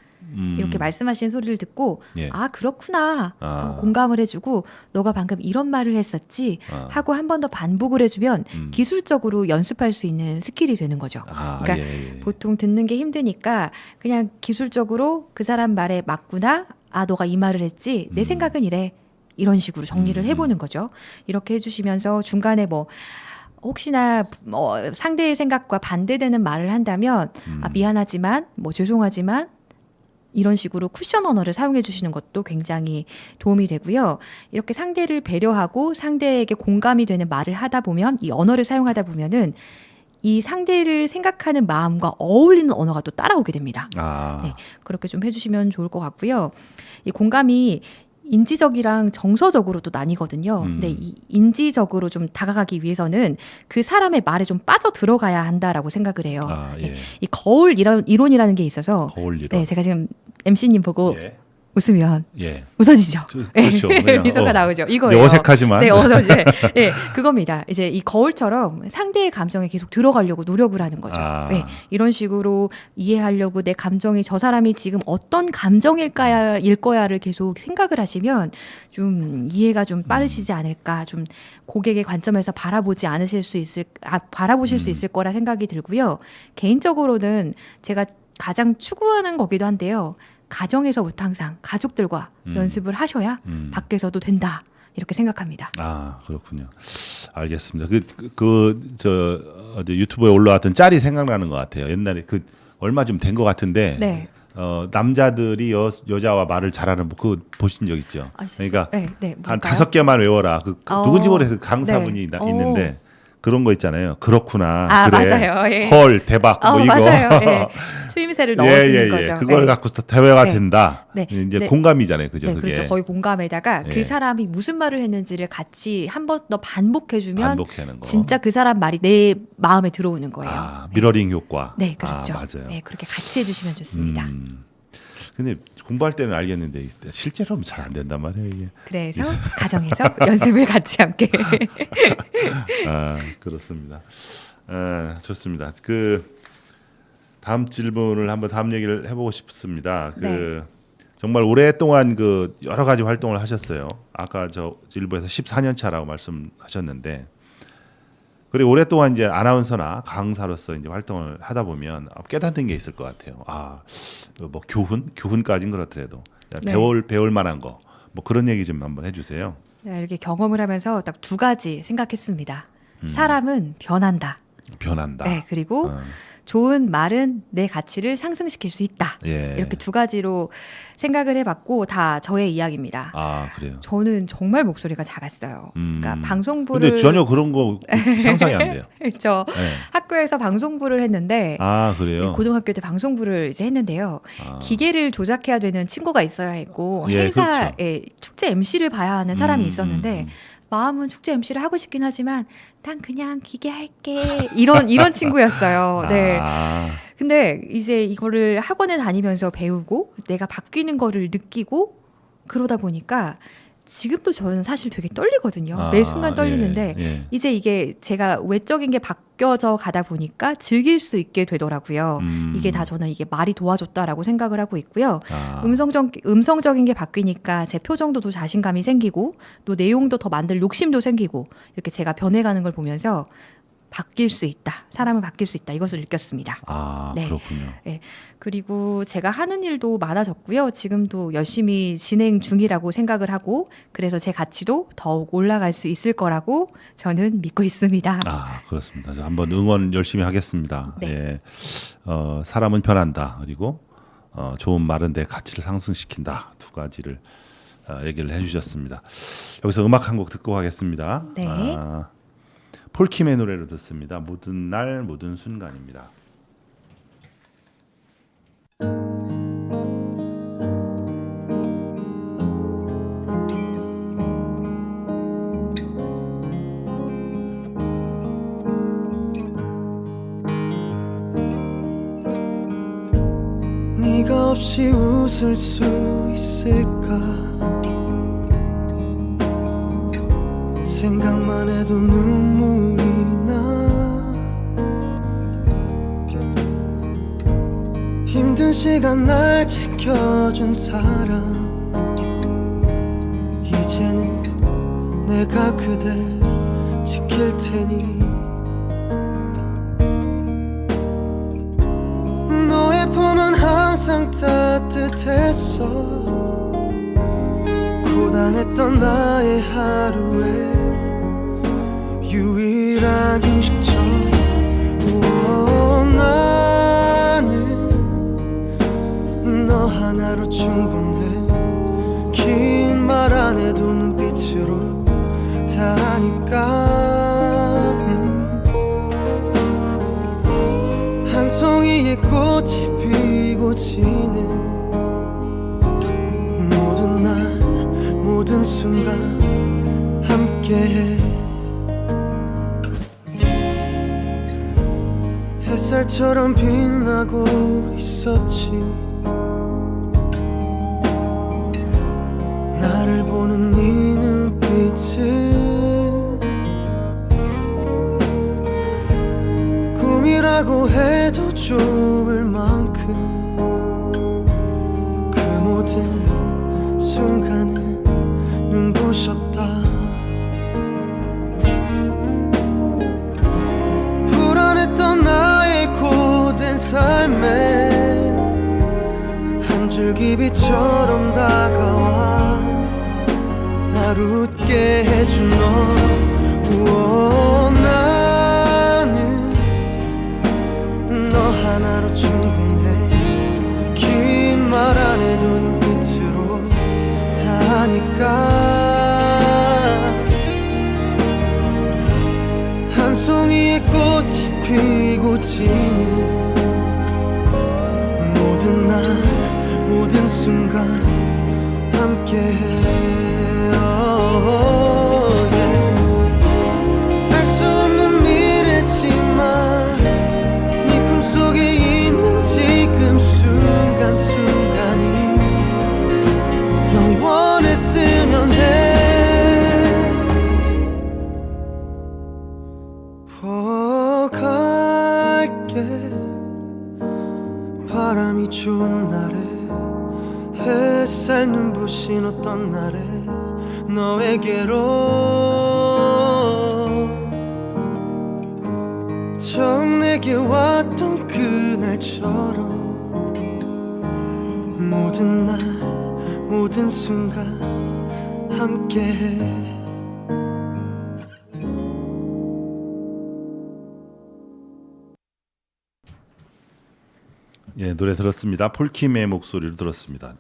이렇게 말씀하신 소리를 듣고 예. 아 그렇구나 아. 하고 공감을 해주고 너가 방금 이런 말을 했었지 하고 한 번 더 반복을 해주면 기술적으로 연습할 수 있는 스킬이 되는 거죠. 그러니까 예. 보통 듣는 게 힘드니까 그냥 기술적으로 그 사람 말에 맞구나 아 너가 이 말을 했지 내 생각은 이래 이런 식으로 정리를 해보는 거죠. 이렇게 해주시면서 중간에 뭐 혹시나 상대의 생각과 반대되는 말을 한다면 아 미안하지만 뭐 죄송하지만 이런 식으로 쿠션 언어를 사용해 주시는 것도 굉장히 도움이 되고요. 이렇게 상대를 배려하고 상대에게 공감이 되는 말을 하다 보면 이 언어를 사용하다 보면은 이 상대를 생각하는 마음과 어울리는 언어가 또 따라오게 됩니다. 아, 네, 그렇게 좀 해주시면 좋을 것 같고요. 이 공감이 인지적이랑 정서적으로 또 나뉘거든요. 근데 이 인지적으로 좀 다가가기 위해서는 그 사람의 말에 좀 빠져 들어가야 한다라고 생각을 해요. 아, 예. 네, 이 거울 이론이라는 게 있어서 거울 이론. 네, 제가 지금 MC님 보고 예. 웃으면 예. 웃어지죠. 그렇죠. 그냥, 미소가 나오죠. 이거예요. 어색하지만. 네, 네, 그겁니다. 이제 이 거울처럼 상대의 감정에 계속 들어가려고 노력을 하는 거죠. 아. 네, 이런 식으로 이해하려고 내 감정이 저 사람이 지금 어떤 감정일 거야를 계속 생각을 하시면 좀 이해가 좀 빠르시지 않을까. 좀 고객의 관점에서 바라보실 수 있을 거라 생각이 들고요. 개인적으로는 제가 가장 추구하는 거기도 한데요. 가정에서부터 항상 가족들과 연습을 하셔야 밖에서도 된다. 이렇게 생각합니다. 아, 그렇군요. 알겠습니다. 저 어디 유튜브에 올라왔던 짤이 생각나는 것 같아요. 옛날에 얼마 좀 된 것 같은데 네. 남자들이 여자와 말을 잘하는 그 보신 적 있죠? 아, 진짜? 그러니까 네, 한 뭘까요? 5개만 외워라. 누군지 모르겠어요. 강사분이 네. 있는데 그런 거 있잖아요. 그렇구나. 아, 그래. 맞아요. 예. 헐, 대박. 뭐 이거. 맞아요. 예. 추임새를 넣어주는 거죠. 그걸 네. 갖고 대화가 네. 된다. 네. 이제 네. 공감이잖아요. 그죠? 네, 그게. 그렇죠. 거의 공감에다가 예. 그 사람이 무슨 말을 했는지를 같이 한 번 더 반복해주면 반복하는 거. 진짜 그 사람 말이 내 마음에 들어오는 거예요. 아, 미러링 효과. 네, 그렇죠. 아, 맞아요. 네, 그렇게 같이 해주시면 좋습니다. 근데 공부할 때는 알겠는데 실제로는 잘 안 된단 말이에요. 이게. 그래서 가정에서 연습을 같이 함께. 아, 그렇습니다. 좋습니다. 다음 질문을 한번 다음 얘기를 해보고 싶습니다. 네. 정말 오랫동안 여러 가지 활동을 하셨어요. 아까 저 일부에서 14년 차라고 말씀하셨는데, 그리고 오랫동안 이제 아나운서나 강사로서 이제 활동을 하다 보면 깨닫는 게 있을 것 같아요. 뭐 교훈까지는 그렇더라도 네. 배울 만한 거, 뭐 그런 얘기 좀 한번 해주세요. 네, 이렇게 경험을 하면서 딱 2가지 생각했습니다. 사람은 변한다. 변한다. 네, 그리고 좋은 말은 내 가치를 상승시킬 수 있다. 예. 이렇게 2가지로 생각을 해봤고 다 저의 이야기입니다. 아, 그래요. 저는 정말 목소리가 작았어요. 그러니까 방송부를 근데 전혀 그런 거 상상이 안 돼요. 저 네. 학교에서 방송부를 했는데 아, 그래요. 고등학교 때 방송부를 이제 했는데요. 아. 기계를 조작해야 되는 친구가 있어야 했고 예, 행사에 그렇죠. 축제 MC를 봐야 하는 사람이 있었는데 마음은 축제 MC를 하고 싶긴 하지만 난 그냥 기계 할게 이런 친구였어요. 네. 아, 근데 이제 이거를 학원에 다니면서 배우고 내가 바뀌는 거를 느끼고 그러다 보니까 지금도 저는 사실 되게 떨리거든요. 매 순간 떨리는데 예. 이제 이게 제가 외적인 게 바뀌어져 가다 보니까 즐길 수 있게 되더라고요. 이게 다 저는 이게 말이 도와줬다라고 생각을 하고 있고요. 아. 음성적인 게 바뀌니까 제 표정도 더 자신감이 생기고 또 내용도 더 만들 욕심도 생기고 이렇게 제가 변해가는 걸 보면서 바뀔 수 있다. 사람은 바뀔 수 있다. 이것을 느꼈습니다. 아, 네. 그렇군요. 네. 그리고 제가 하는 일도 많아졌고요. 지금도 열심히 진행 중이라고 생각을 하고 그래서 제 가치도 더욱 올라갈 수 있을 거라고 저는 믿고 있습니다. 아, 그렇습니다. 저 한번 응원 열심히 하겠습니다. 네. 예. 사람은 변한다. 그리고 좋은 말은 내 가치를 상승시킨다. 2가지를 얘기를 해주셨습니다. 여기서 음악 한 곡 듣고 가겠습니다. 네. 폴킴의 노래로 듣습니다. 모든 날 모든 순간입니다. 네가 없이 웃을 수 있을까 생각만 해도 눈물이 나 힘든 시간 날 지켜준 사람 이제는 내가 그댈 지킬 테니 너의 품은 항상 따뜻했어 고단했던 나의 하루에 유일한 휴식처 나는 너 하나로 충분해 긴 말 안 해도 눈빛으로 다 하니까 지는 모든 날 모든 순간 함께해 햇살처럼 빛나고 있었지 나를 보는 네 눈빛은 꿈이라고 해도 좁을 만큼 그 모든 순간은 눈부셨다 불안했던 나의 고된 삶에 한 줄기 빛처럼 다가와 날 웃게 해준 너 우와, 나는 너 하나로 충분해 긴 말 안 해도 눈빛으로 다 아니까 한 송이의 꽃이 피고 지는 모든 날 모든 순간 함께해 알 수 없는 미래지만 네 품속에 있는 지금 순간순간이 영원했으면 해 갈게 바람이 좋은 날에 햇살 눈부신 어떤 날에 너에게로 처음 내게 왔던 그날처럼 모든 날 모든 순간 함께해 예, 노래 들었습니다. 폴킴의 목소리를 들었습니다.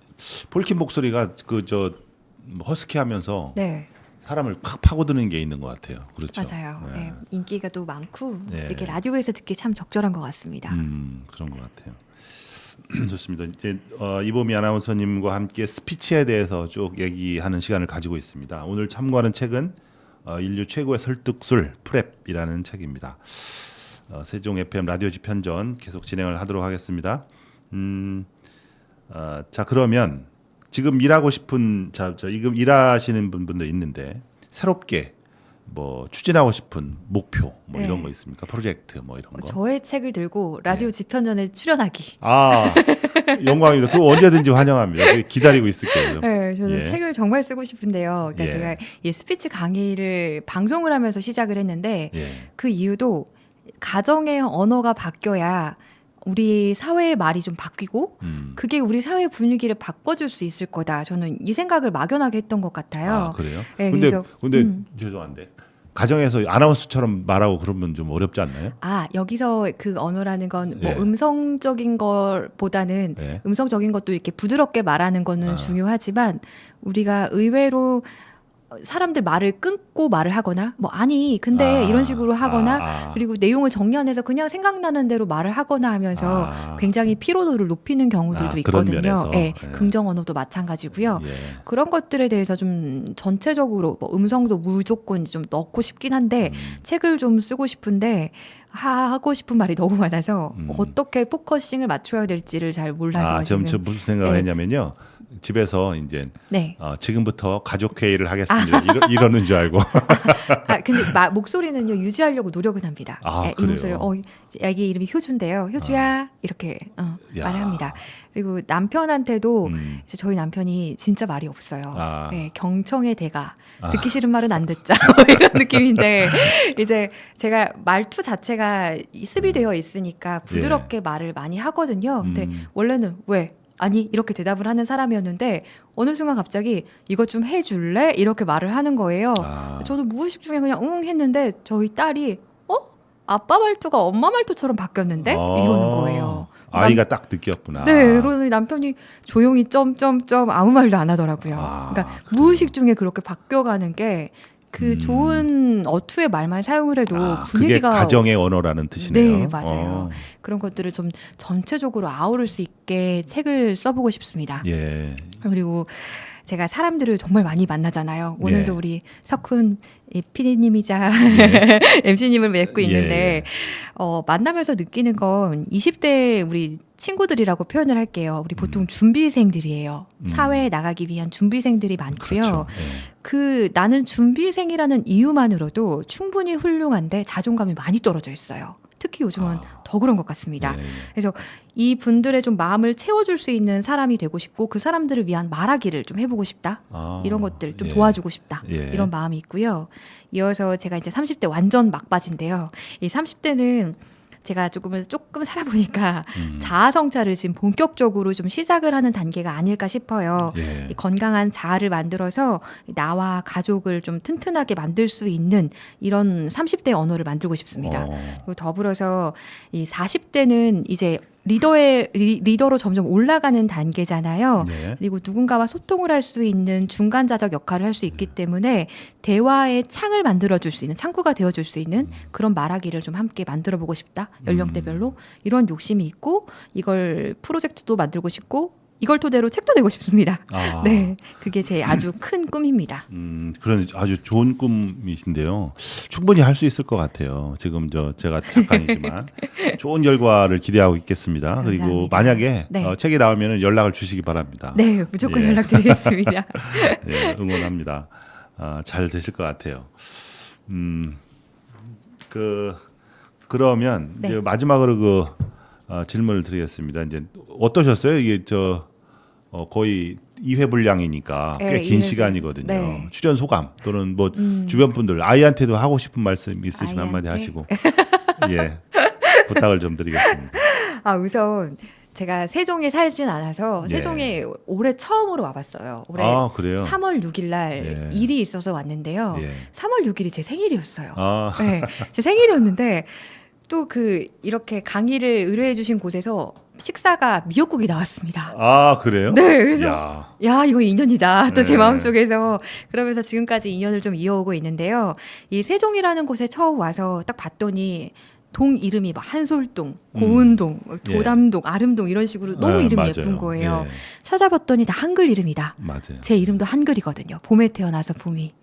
폴킴 목소리가 허스키하면서 네. 사람을 팍 파고드는 게 있는 것 같아요. 그렇죠. 맞아요. 네. 네. 인기가 또 많고 네. 이렇게 라디오에서 듣기 참 적절한 것 같습니다. 그런 것 같아요. 좋습니다. 이제 이보미 아나운서님과 함께 스피치에 대해서 쭉 얘기하는 시간을 가지고 있습니다. 오늘 참고하는 책은 인류 최고의 설득술 프랩이라는 책입니다. 세종 FM 라디오 집현전 계속 진행을 하도록 하겠습니다. 자 그러면 지금 일하고 싶은 지금 일하시는 분도 있는데 새롭게 뭐 추진하고 싶은 목표 뭐 네. 이런 거 있습니까? 프로젝트 뭐 이런 거. 저의 책을 들고 라디오 집현전에 출연하기. 아 영광입니다. 그거 언제든지 환영합니다. 기다리고 있을게요. 네, 저는 예. 책을 정말 쓰고 싶은데요. 그러니까 예. 제가 이 스피치 강의를 방송을 하면서 시작을 했는데 예. 그 이유도 가정의 언어가 바뀌어야 우리 사회의 말이 좀 바뀌고 그게 우리 사회 분위기를 바꿔줄 수 있을 거다. 저는 이 생각을 막연하게 했던 것 같아요. 아 그래요? 네, 근데 그래서, 죄송한데 가정에서 아나운서처럼 말하고 그러면 좀 어렵지 않나요? 아 여기서 그 언어라는 건 뭐 예. 음성적인 것보다는 네. 음성적인 것도 이렇게 부드럽게 말하는 거는 중요하지만 우리가 의외로 사람들 말을 끊고 말을 하거나 뭐 아니 근데 이런 식으로 하거나 그리고 내용을 정리해서 그냥 생각나는 대로 말을 하거나 하면서 굉장히 피로도를 높이는 경우들도 그런 있거든요. 면에서. 네, 예. 긍정 언어도 마찬가지고요. 예. 그런 것들에 대해서 좀 전체적으로 뭐 음성도 무조건 좀 넣고 싶긴 한데 책을 좀 쓰고 싶은데 하고 싶은 말이 너무 많아서 어떻게 포커싱을 맞춰야 될지를 잘 몰라서 지금 저 무슨 생각을 네. 했냐면요. 집에서 이제 네. 지금부터 가족 회의를 하겠습니다. 이러는 줄 알고. 근데 목소리는요 유지하려고 노력은 합니다. 이 그래요? 목소리를 애기 이름이 효주인데요. 효주야 이렇게 말을 합니다. 그리고 남편한테도 이제 저희 남편이 진짜 말이 없어요. 네, 경청의 대가 듣기 싫은 말은 안 듣자 뭐 이런 느낌인데 이제 제가 말투 자체가 습이되어 있으니까 부드럽게 말을 많이 하거든요. 근데 원래는 왜? 아니 이렇게 대답을 하는 사람이었는데 어느 순간 갑자기 이거 좀 해줄래? 이렇게 말을 하는 거예요. 저도 무의식 중에 그냥 응 했는데 저희 딸이 아빠 말투가 엄마 말투처럼 바뀌었는데? 이러는 거예요. 아이가 딱 느꼈구나. 네, 그러더니 남편이 조용히 점점점 아무 말도 안 하더라고요. 그러니까 무의식 중에 그렇게 바뀌어가는 게 그 좋은 어투의 말만 사용을 해도 그게 분위기가 가정의 언어라는 뜻이네요. 네, 맞아요. 그런 것들을 좀 전체적으로 아우를 수 있게 책을 써보고 싶습니다. 예. 그리고 제가 사람들을 정말 많이 만나잖아요. 오늘도 예. 우리 석훈 PD님이자 MC님을 뵙고 있는데 만나면서 느끼는 건 20대 우리 친구들이라고 표현을 할게요. 우리 보통 준비생들이에요. 사회에 나가기 위한 준비생들이 많고요. 그렇죠. 예. 그 나는 준비생이라는 이유만으로도 충분히 훌륭한데 자존감이 많이 떨어져 있어요. 특히 요즘은 더 그런 것 같습니다. 예. 그래서 이 분들의 좀 마음을 채워줄 수 있는 사람이 되고 싶고 그 사람들을 위한 말하기를 좀 해보고 싶다. 이런 것들 좀 예. 도와주고 싶다. 예. 이런 마음이 있고요. 이어서 제가 이제 30대 완전 막바지인데요. 이 30대는 제가 조금 살아보니까 자아성찰을 지금 본격적으로 좀 시작을 하는 단계가 아닐까 싶어요. 예. 이 건강한 자아를 만들어서 나와 가족을 좀 튼튼하게 만들 수 있는 이런 30대 언어를 만들고 싶습니다. 그리고 더불어서 이 40대는 이제 리더로 점점 올라가는 단계잖아요. 네. 그리고 누군가와 소통을 할 수 있는 중간자적 역할을 할 수 있기 때문에 대화의 창을 만들어줄 수 있는 창구가 되어줄 수 있는 그런 말하기를 좀 함께 만들어보고 싶다. 연령대별로 이런 욕심이 있고 이걸 프로젝트도 만들고 싶고 이걸 토대로 책도 내고 싶습니다. 네, 그게 제 아주 큰 꿈입니다. 그런 아주 좋은 꿈이신데요. 충분히 할 수 있을 것 같아요. 지금 제가 잠깐이지만 좋은 결과를 기대하고 있겠습니다. 그리고 감사합니다. 만약에 네. 책이 나오면 연락을 주시기 바랍니다. 네, 무조건 예. 연락드리겠습니다. 예, 응원합니다. 잘 되실 것 같아요. 그러면 네. 이제 마지막으로 질문을 드리겠습니다. 이제 어떠셨어요? 이게 거의 2회 분량이니까 꽤 네, 긴 2회 시간이거든요. 네. 출연 소감 또는 뭐 주변 분들 아이한테도 하고 싶은 말씀 있으시면 아이한테? 한마디 하시고 예 부탁을 좀 드리겠습니다. 우선 제가 세종에 살진 않아서 예. 세종에 올해 처음으로 와봤어요. 올해 그래요? 3월 6일 날 예. 일이 있어서 왔는데요. 예. 3월 6일이 제 생일이었어요. 아, 네, 제 생일이었는데 또 이렇게 강의를 의뢰해 주신 곳에서 식사가 미역국이 나왔습니다. 그래요? 네, 그래서 야 이거 인연이다. 또 제 네. 마음속에서 그러면서 지금까지 인연을 좀 이어오고 있는데요. 이 세종이라는 곳에 처음 와서 딱 봤더니 동 이름이 막 한솔동, 고운동, 도담동, 아름동 이런 식으로 너무 이름이 맞아요. 예쁜 거예요. 예. 찾아봤더니 다 한글 이름이다. 맞아요. 제 이름도 한글이거든요. 봄에 태어나서 봄이.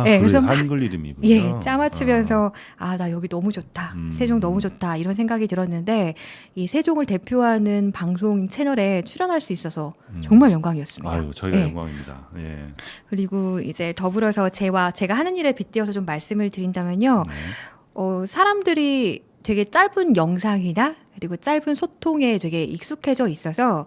네, 그래서 막 한글 이름이군요. 예, 짜맞추면서 나 여기 너무 좋다. 음. 세종 너무 좋다. 이런 생각이 들었는데 이 세종을 대표하는 방송 채널에 출연할 수 있어서 정말 영광이었습니다. 아유, 저희가 예. 영광입니다. 예. 그리고 이제 더불어서 제가 하는 일에 빗대어서 좀 말씀을 드린다면요. 사람들이 되게 짧은 영상이나 그리고 짧은 소통에 되게 익숙해져 있어서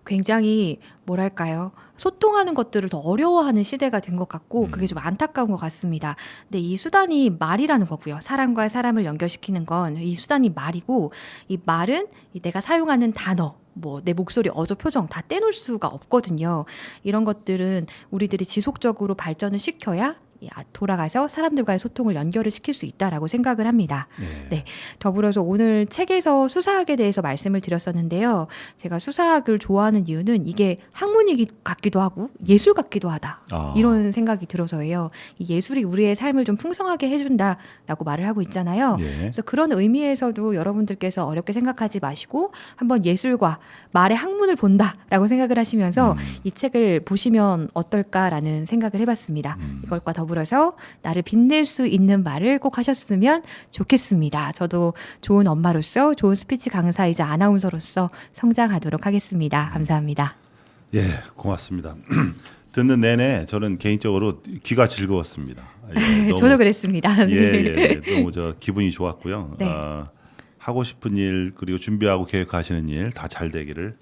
굉장히 뭐랄까요? 소통하는 것들을 더 어려워하는 시대가 된 것 같고 그게 좀 안타까운 것 같습니다. 근데 이 수단이 말이라는 거고요. 사람과 사람을 연결시키는 건 이 수단이 말이고 이 말은 내가 사용하는 단어 내 목소리, 어조, 표정 다 떼놓을 수가 없거든요. 이런 것들은 우리들이 지속적으로 발전을 시켜야 돌아가서 사람들과의 소통을 연결을 시킬 수 있다라고 생각을 합니다. 네. 더불어서 오늘 책에서 수사학에 대해서 말씀을 드렸었는데요. 제가 수사학을 좋아하는 이유는 이게 학문이 같기도 하고 예술 같기도 하다. 이런 생각이 들어서예요. 이 예술이 우리의 삶을 좀 풍성하게 해준다라고 말을 하고 있잖아요. 예. 그래서 그런 의미에서도 여러분들께서 어렵게 생각하지 마시고 한번 예술과 말의 학문을 본다라고 생각을 하시면서 이 책을 보시면 어떨까라는 생각을 해봤습니다. 이것과 더불어서 나를 빛낼 수 있는 말을 꼭 하셨으면 좋겠습니다. 저도 좋은 엄마로서 좋은 스피치 강사이자 아나운서로서 성장하도록 하겠습니다. 감사합니다. 예, 고맙습니다. 듣는 내내 저는 개인적으로 귀가 즐거웠습니다. 예, 저도 그랬습니다. 예, 너무 기분이 좋았고요. 네. 하고 싶은 일 그리고 준비하고 계획하시는 일 다 잘 되기를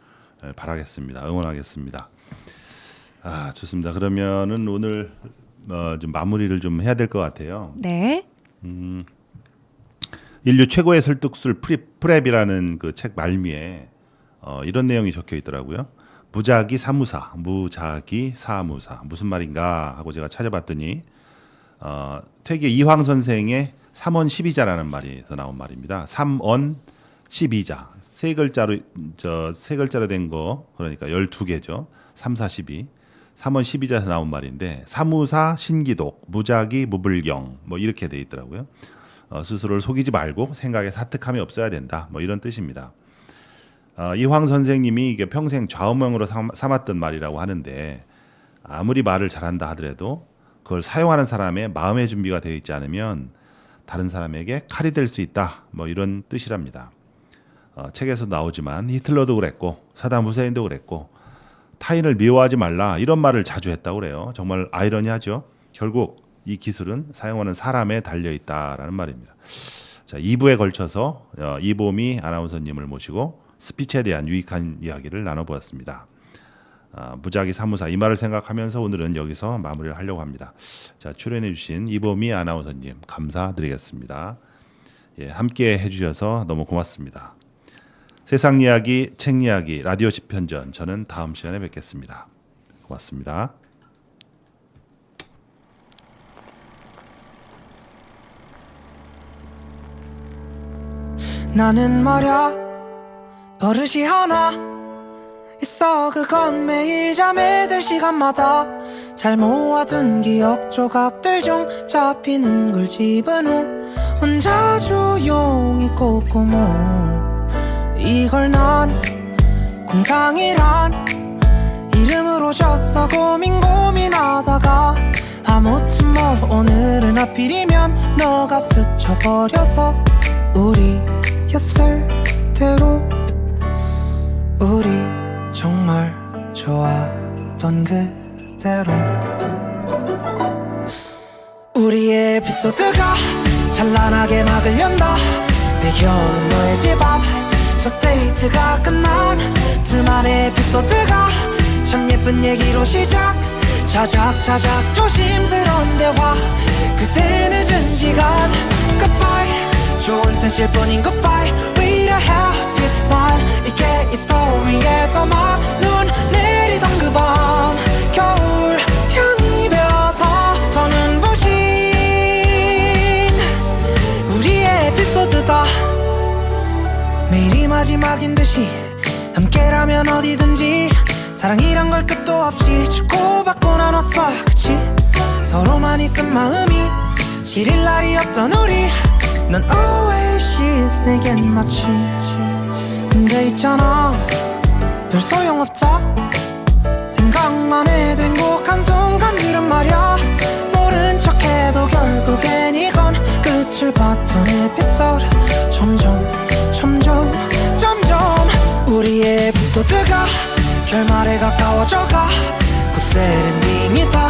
바라겠습니다. 응원하겠습니다. 좋습니다. 그러면은 오늘 좀 마무리를 좀 해야 될 것 같아요. 네. 인류 최고의 설득술 프랩이라는 그 책 말미에 이런 내용이 적혀 있더라고요. 무작위 사무사 무슨 말인가 하고 제가 찾아봤더니 퇴계 이황 선생의 3원 12자라는 말에서 나온 말입니다. 3원 12자 세 글자로 된 거 그러니까 12개죠. 3, 4, 12 3원 12자에서 나온 말인데 사무사 신기독 무작위 무불경 뭐 이렇게 돼 있더라고요. 스스로를 속이지 말고 생각에 사특함이 없어야 된다. 뭐 이런 뜻입니다. 이황 선생님이 이게 평생 좌우명으로 삼았던 말이라고 하는데 아무리 말을 잘한다 하더라도 그걸 사용하는 사람의 마음의 준비가 되어 있지 않으면 다른 사람에게 칼이 될 수 있다. 뭐 이런 뜻이랍니다. 책에서 나오지만 히틀러도 그랬고 사담 후세인도 그랬고 타인을 미워하지 말라 이런 말을 자주 했다고 그래요. 정말 아이러니하죠. 결국 이 기술은 사용하는 사람에 달려 있다라는 말입니다. 자, 2부에 걸쳐서 이보미 아나운서님을 모시고 스피치에 대한 유익한 이야기를 나눠보았습니다. 무작위 사무사 이 말을 생각하면서 오늘은 여기서 마무리를 하려고 합니다. 자, 출연해 주신 이보미 아나운서님 감사드리겠습니다. 예, 함께 해주셔서 너무 고맙습니다. 세상 이야기, 책 이야기, 라디오 집현전 저는 다음 시간에 뵙겠습니다. 고맙습니다. 나는 말야 버릇이 하나 있어. 그건 매일 잠에 들 시간마다 잘 모아둔 기억 조각들 중 잡히는 걸 집은 후 혼자 조용히 꼼꼼히 이걸 난 공상이란 이름으로 줬어. 고민하다가 아무튼 뭐 오늘은 하필이면 너가 스쳐버려서 우리였을 대로 우리 정말 좋았던 그대로 우리의 에피소드가 찬란하게 막을 연다. 배경은 너의 집 앞 첫 데이트가 끝난 둘만의 에피소드가 참 예쁜 얘기로 시작. 자작자작 조심스러운 대화 그새 늦은 시간 Goodbye 좋은 뜻일 뿐인 goodbye Way to have this fun 이게 이 스토리에서만 눈 내리던 그 밤 겨울 향이 배어서 더 눈부신 우리의 에피소드다. 매일이 마지막인 듯이 함께라면 어디든지 사랑이란 걸 끝도 없이 주고받고 나눴어. 그치? 서로만 있은 마음이 시릴 날이 없던 우리 넌 oasis 내겐 마치 근데 있잖아 별 소용없다. 생각만 해도 행복한 순간들은 말야 모른 척해도 결국엔 이건 끝을 봤던 에피소드 점점 우리의 에피소드가 결말에 가까워져가 굿셀 엔딩이다.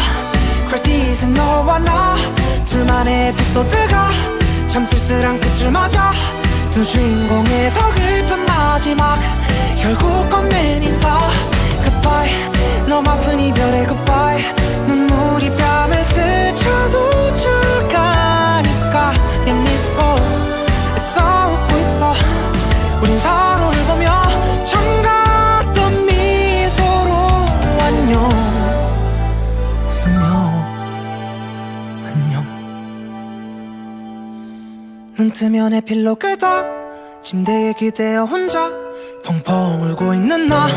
크레딧은 너와 나 둘만의 에피소드가 참 쓸쓸한 끝을 맞아. 두 주인공의 서글픈 마지막 결국 건넨 인사 Goodbye 너무 아픈 이별의 goodbye 눈물이 뺨을 스쳐도 착하니까 내 미소 애써 웃고 있어. 우린 서로를 보며 정같던 미소로 안녕 웃으며 안녕. 눈 뜨면 에필로그다. 침대에 기대어 혼자 펑펑 울고 있는 나.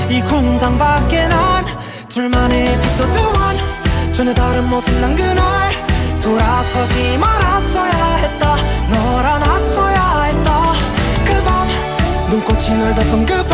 이 공상 밖에 난 둘만의 에피소드 1 전혀 다른 모습 난 그날 돌아서지 말았어야 했다. 널 안았어야 했다. 그 밤 눈꽃이 널 덮은 그